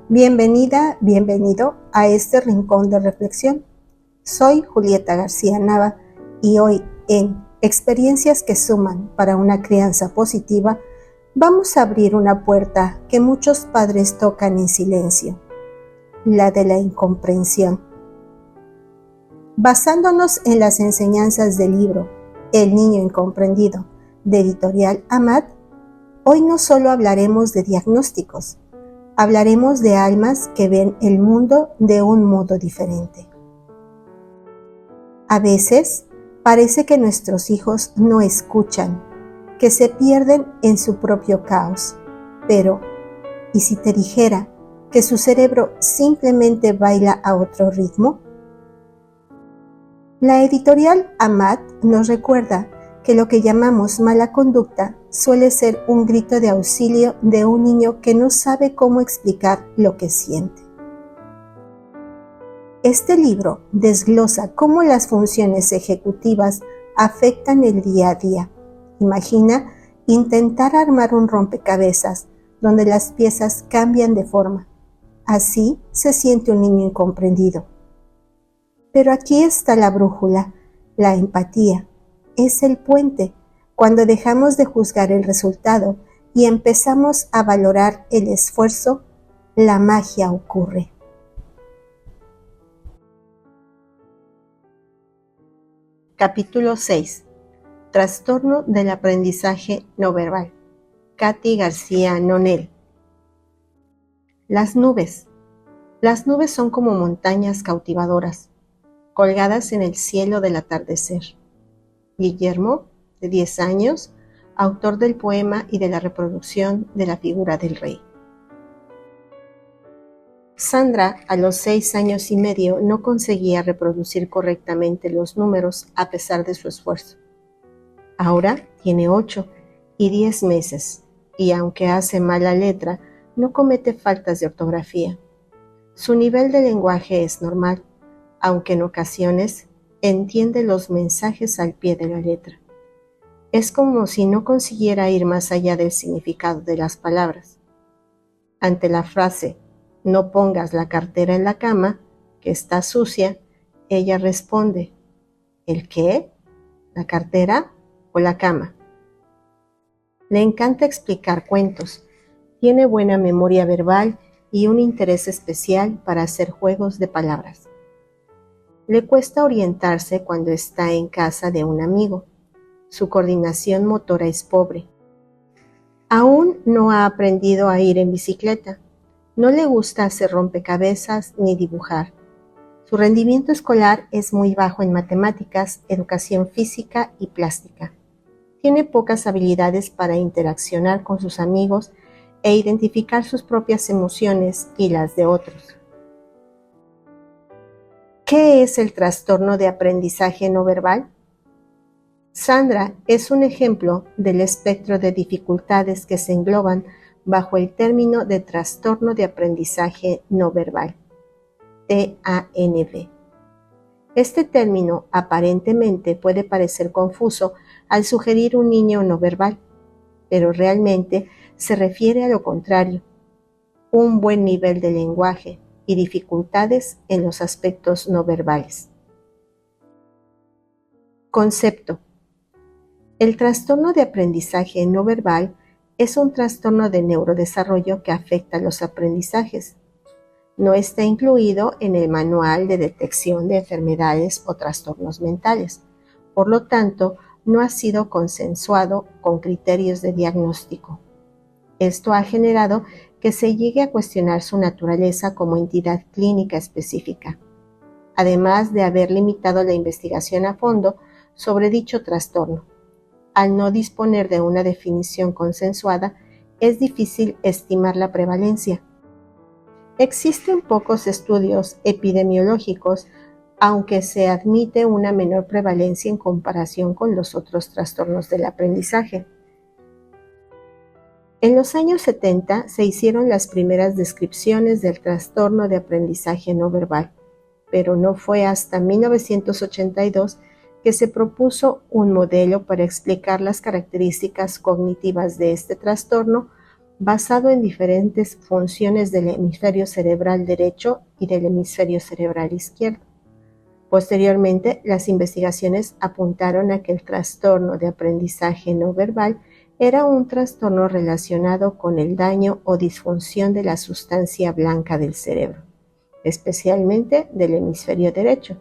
Bienvenida, bienvenido a este rincón de reflexión. Soy Julieta García Nava y hoy en Experiencias que suman para una crianza positiva vamos a abrir una puerta que muchos padres tocan en silencio, la de la incomprensión. Basándonos en las enseñanzas del libro El niño incomprendido de Editorial Amad, hoy no solo hablaremos de diagnósticos, hablaremos de almas que ven el mundo de un modo diferente. A veces parece que nuestros hijos no escuchan, que se pierden en su propio caos. Pero, ¿y si te dijera que su cerebro simplemente baila a otro ritmo? La editorial Amad nos recuerda que lo que llamamos mala conducta suele ser un grito de auxilio de un niño que no sabe cómo explicar lo que siente. Este libro desglosa cómo las funciones ejecutivas afectan el día a día. Imagina intentar armar un rompecabezas donde las piezas cambian de forma. Así se siente un niño incomprendido. Pero aquí está la brújula, la empatía. Es el puente. Cuando dejamos de juzgar el resultado y empezamos a valorar el esfuerzo, la magia ocurre. Capítulo 6. Trastorno del aprendizaje no verbal. Katy García Nonel. Las nubes. Las nubes son como montañas cautivadoras, colgadas en el cielo del atardecer. Guillermo, de 10 años, autor del poema y de la reproducción de la figura del rey. Sandra, a los 6 años y medio, no conseguía reproducir correctamente los números a pesar de su esfuerzo. Ahora tiene 8 y 10 meses, y aunque hace mala letra, no comete faltas de ortografía. Su nivel de lenguaje es normal, aunque en ocasiones entiende los mensajes al pie de la letra. Es como si no consiguiera ir más allá del significado de las palabras. Ante la frase "no pongas la cartera en la cama, que está sucia", ella responde: ¿el qué? ¿La cartera o la cama? Le encanta explicar cuentos, tiene buena memoria verbal y un interés especial para hacer juegos de palabras. Le cuesta orientarse cuando está en casa de un amigo. Su coordinación motora es pobre. Aún no ha aprendido a ir en bicicleta. No le gusta hacer rompecabezas ni dibujar. Su rendimiento escolar es muy bajo en matemáticas, educación física y plástica. Tiene pocas habilidades para interaccionar con sus amigos e identificar sus propias emociones y las de otros. ¿Qué es el trastorno de aprendizaje no verbal? Sandra es un ejemplo del espectro de dificultades que se engloban bajo el término de trastorno de aprendizaje no verbal, TANV. Este término aparentemente puede parecer confuso al sugerir un niño no verbal, pero realmente se refiere a lo contrario: un buen nivel de lenguaje y dificultades en los aspectos no verbales. Concepto. El trastorno de aprendizaje no verbal es un trastorno de neurodesarrollo que afecta los aprendizajes. No está incluido en el Manual de Detección de Enfermedades o Trastornos Mentales. Por lo tanto, no ha sido consensuado con criterios de diagnóstico. Esto ha generado que se llegue a cuestionar su naturaleza como entidad clínica específica, además de haber limitado la investigación a fondo sobre dicho trastorno. Al no disponer de una definición consensuada, es difícil estimar la prevalencia. Existen pocos estudios epidemiológicos, aunque se admite una menor prevalencia en comparación con los otros trastornos del aprendizaje. En los años 70 se hicieron las primeras descripciones del trastorno de aprendizaje no verbal, pero no fue hasta 1982 que se propuso un modelo para explicar las características cognitivas de este trastorno basado en diferentes funciones del hemisferio cerebral derecho y del hemisferio cerebral izquierdo. Posteriormente, las investigaciones apuntaron a que el trastorno de aprendizaje no verbal era un trastorno relacionado con el daño o disfunción de la sustancia blanca del cerebro, especialmente del hemisferio derecho.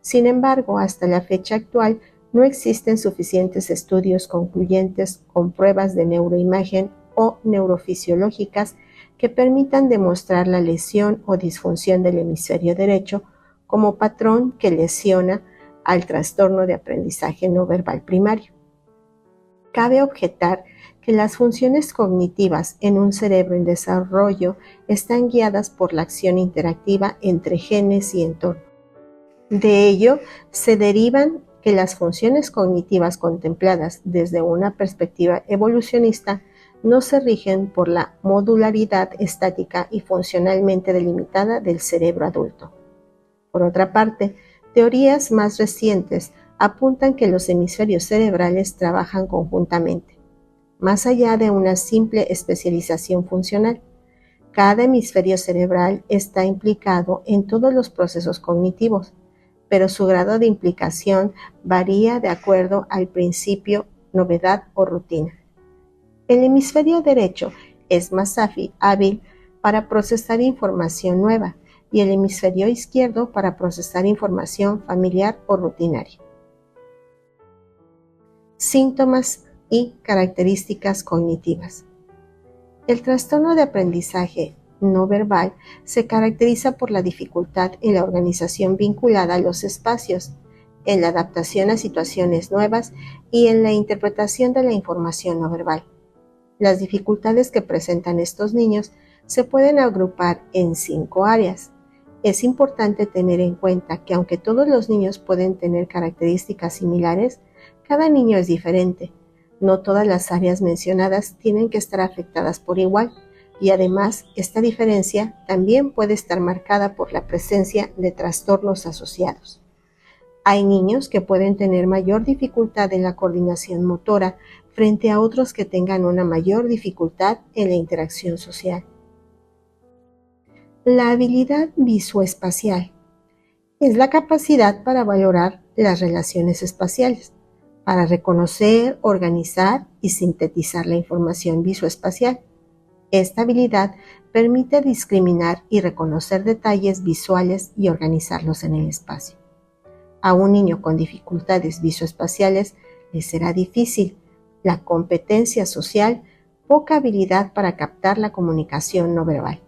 Sin embargo, hasta la fecha actual, no existen suficientes estudios concluyentes con pruebas de neuroimagen o neurofisiológicas que permitan demostrar la lesión o disfunción del hemisferio derecho como patrón que lesiona al trastorno de aprendizaje no verbal primario. Cabe objetar que las funciones cognitivas en un cerebro en desarrollo están guiadas por la acción interactiva entre genes y entorno. De ello, se derivan que las funciones cognitivas contempladas desde una perspectiva evolucionista no se rigen por la modularidad estática y funcionalmente delimitada del cerebro adulto. Por otra parte, teorías más recientes apuntan que los hemisferios cerebrales trabajan conjuntamente, más allá de una simple especialización funcional. Cada hemisferio cerebral está implicado en todos los procesos cognitivos, pero su grado de implicación varía de acuerdo al principio, novedad o rutina. El hemisferio derecho es más hábil para procesar información nueva y el hemisferio izquierdo para procesar información familiar o rutinaria. Síntomas y características cognitivas. El trastorno de aprendizaje no verbal se caracteriza por la dificultad en la organización vinculada a los espacios, en la adaptación a situaciones nuevas y en la interpretación de la información no verbal. Las dificultades que presentan estos niños se pueden agrupar en 5 áreas. Es importante tener en cuenta que aunque todos los niños pueden tener características similares, cada niño es diferente. No todas las áreas mencionadas tienen que estar afectadas por igual, y además esta diferencia también puede estar marcada por la presencia de trastornos asociados. Hay niños que pueden tener mayor dificultad en la coordinación motora frente a otros que tengan una mayor dificultad en la interacción social. La habilidad visoespacial es la capacidad para valorar las relaciones espaciales, para reconocer, organizar y sintetizar la información visoespacial. Esta habilidad permite discriminar y reconocer detalles visuales y organizarlos en el espacio. A un niño con dificultades visoespaciales le será difícil la competencia social, poca habilidad para captar la comunicación no verbal.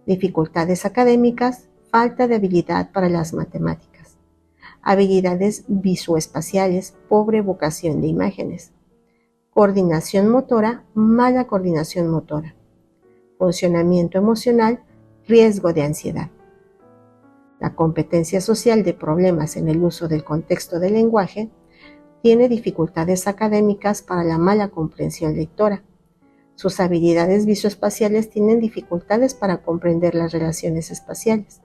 Dificultades académicas, falta de habilidad para las matemáticas. Habilidades visoespaciales, pobre evocación de imágenes. Coordinación motora, mala coordinación motora. Funcionamiento emocional, riesgo de ansiedad. La competencia social de problemas en el uso del contexto del lenguaje tiene dificultades académicas para la mala comprensión lectora. Sus habilidades visoespaciales tienen dificultades para comprender las relaciones espaciales.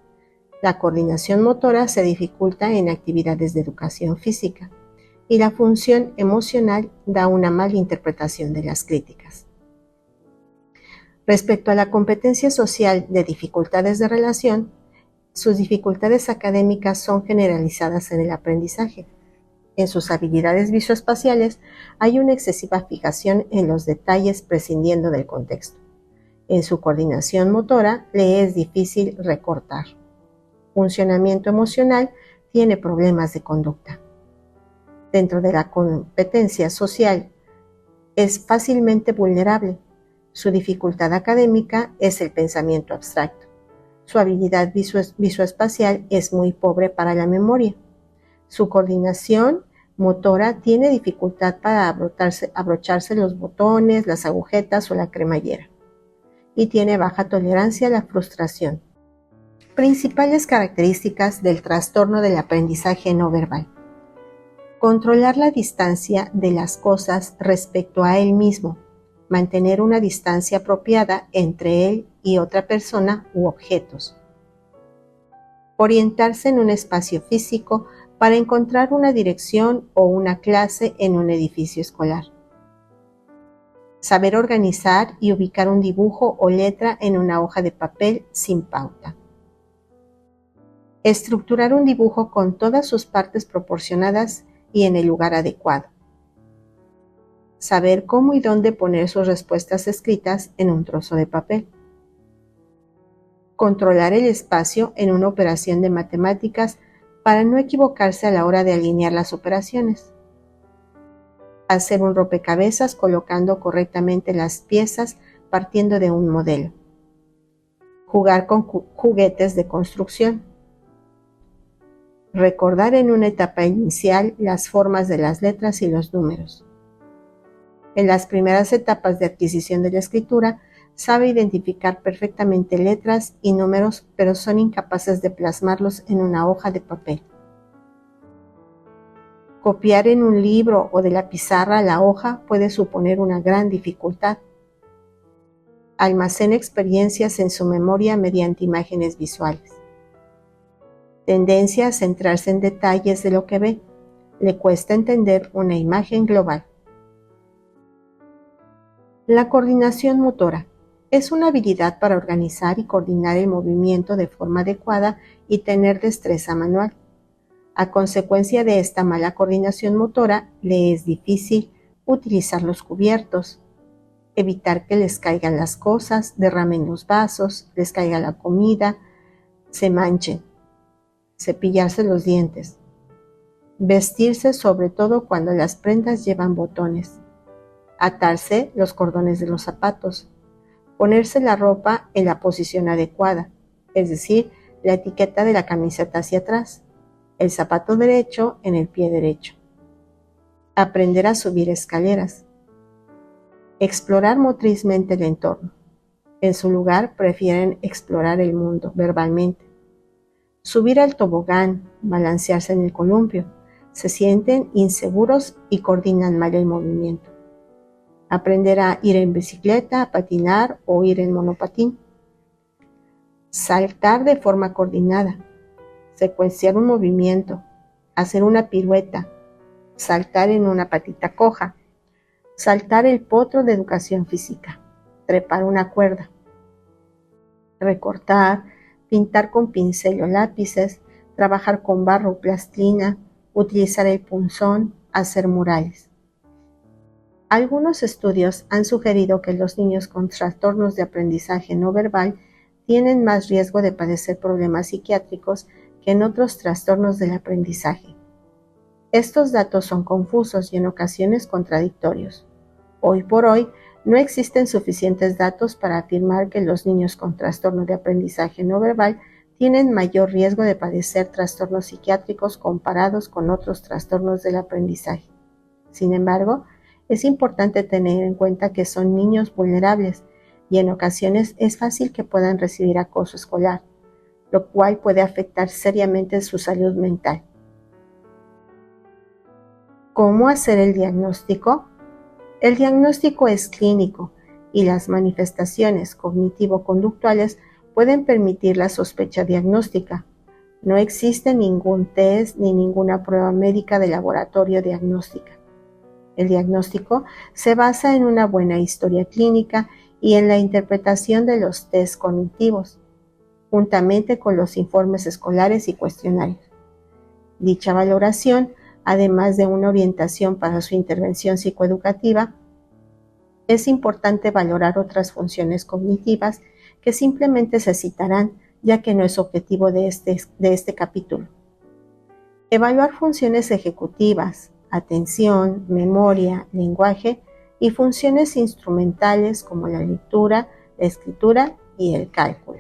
La coordinación motora se dificulta en actividades de educación física y la función emocional da una mala interpretación de las críticas. Respecto a la competencia social de dificultades de relación, sus dificultades académicas son generalizadas en el aprendizaje. En sus habilidades visoespaciales hay una excesiva fijación en los detalles prescindiendo del contexto. En su coordinación motora le es difícil recortar. Funcionamiento emocional tiene problemas de conducta. Dentro de la competencia social es fácilmente vulnerable. Su dificultad académica es el pensamiento abstracto. Su habilidad visoespacial es muy pobre para la memoria. Su coordinación motora tiene dificultad para abrocharse los botones, las agujetas o la cremallera. Y tiene baja tolerancia a la frustración. Principales características del trastorno del aprendizaje no verbal. Controlar la distancia de las cosas respecto a él mismo. Mantener una distancia apropiada entre él y otra persona u objetos. Orientarse en un espacio físico para encontrar una dirección o una clase en un edificio escolar. Saber organizar y ubicar un dibujo o letra en una hoja de papel sin pauta. Estructurar un dibujo con todas sus partes proporcionadas y en el lugar adecuado. Saber cómo y dónde poner sus respuestas escritas en un trozo de papel. Controlar el espacio en una operación de matemáticas para no equivocarse a la hora de alinear las operaciones. Hacer un rompecabezas colocando correctamente las piezas partiendo de un modelo. Jugar con juguetes de construcción. Recordar en una etapa inicial las formas de las letras y los números. En las primeras etapas de adquisición de la escritura, sabe identificar perfectamente letras y números, pero son incapaces de plasmarlos en una hoja de papel. Copiar en un libro o de la pizarra a la hoja puede suponer una gran dificultad. Almacena experiencias en su memoria mediante imágenes visuales. Tendencia a centrarse en detalles de lo que ve. Le cuesta entender una imagen global. La coordinación motora es una habilidad para organizar y coordinar el movimiento de forma adecuada y tener destreza manual. A consecuencia de esta mala coordinación motora, le es difícil utilizar los cubiertos, evitar que les caigan las cosas, derramen los vasos, les caiga la comida, se manchen, cepillarse los dientes, vestirse sobre todo cuando las prendas llevan botones, atarse los cordones de los zapatos, ponerse la ropa en la posición adecuada, es decir, la etiqueta de la camiseta hacia atrás, el zapato derecho en el pie derecho. Aprender a subir escaleras. Explorar motrizmente el entorno. En su lugar prefieren explorar el mundo verbalmente. Subir al tobogán, balancearse en el columpio. Se sienten inseguros y coordinan mal el movimiento. Aprender a ir en bicicleta, a patinar o ir en monopatín. Saltar de forma coordinada. Secuenciar un movimiento. Hacer una pirueta. Saltar en una patita coja. Saltar el potro de educación física. Trepar una cuerda. Recortar, pintar con pincel o lápices, trabajar con barro o plastilina, utilizar el punzón, hacer murales. Algunos estudios han sugerido que los niños con trastornos de aprendizaje no verbal tienen más riesgo de padecer problemas psiquiátricos que en otros trastornos del aprendizaje. Estos datos son confusos y en ocasiones contradictorios. Hoy por hoy, no existen suficientes datos para afirmar que los niños con trastorno de aprendizaje no verbal tienen mayor riesgo de padecer trastornos psiquiátricos comparados con otros trastornos del aprendizaje. Sin embargo, es importante tener en cuenta que son niños vulnerables y en ocasiones es fácil que puedan recibir acoso escolar, lo cual puede afectar seriamente su salud mental. ¿Cómo hacer el diagnóstico? El diagnóstico es clínico y las manifestaciones cognitivo-conductuales pueden permitir la sospecha diagnóstica. No existe ningún test ni ninguna prueba médica de laboratorio diagnóstica. El diagnóstico se basa en una buena historia clínica y en la interpretación de los test cognitivos, juntamente con los informes escolares y cuestionarios. Dicha valoración, además de una orientación para su intervención psicoeducativa, es importante valorar otras funciones cognitivas que simplemente se citarán, ya que no es objetivo de este capítulo. Evaluar funciones ejecutivas, atención, memoria, lenguaje y funciones instrumentales como la lectura, la escritura y el cálculo.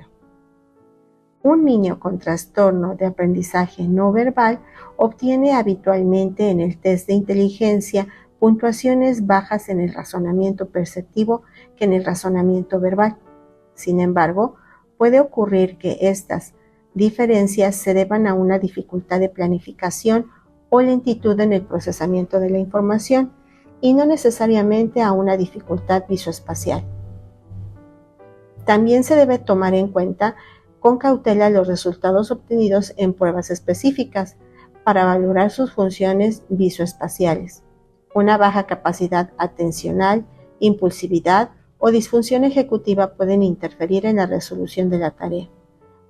Un niño con trastorno de aprendizaje no verbal obtiene habitualmente en el test de inteligencia puntuaciones bajas en el razonamiento perceptivo que en el razonamiento verbal. Sin embargo, puede ocurrir que estas diferencias se deban a una dificultad de planificación o lentitud en el procesamiento de la información y no necesariamente a una dificultad visoespacial. También se debe tomar en cuenta con cautela los resultados obtenidos en pruebas específicas para valorar sus funciones visoespaciales, una baja capacidad atencional impulsividad o disfunción ejecutiva pueden interferir en la resolución de la tarea.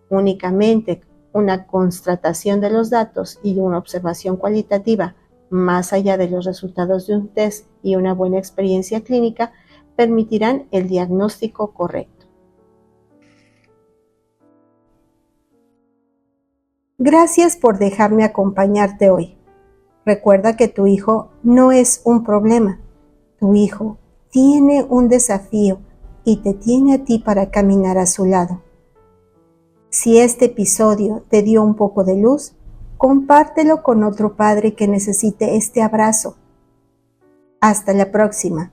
Únicamente una constatación de los datos y una observación cualitativa, más allá de los resultados de un test y una buena experiencia clínica, permitirán el diagnóstico correcto. Gracias por dejarme acompañarte hoy. Recuerda que tu hijo no es un problema. Tu hijo tiene un desafío y te tiene a ti para caminar a su lado. Si este episodio te dio un poco de luz, compártelo con otro padre que necesite este abrazo. Hasta la próxima.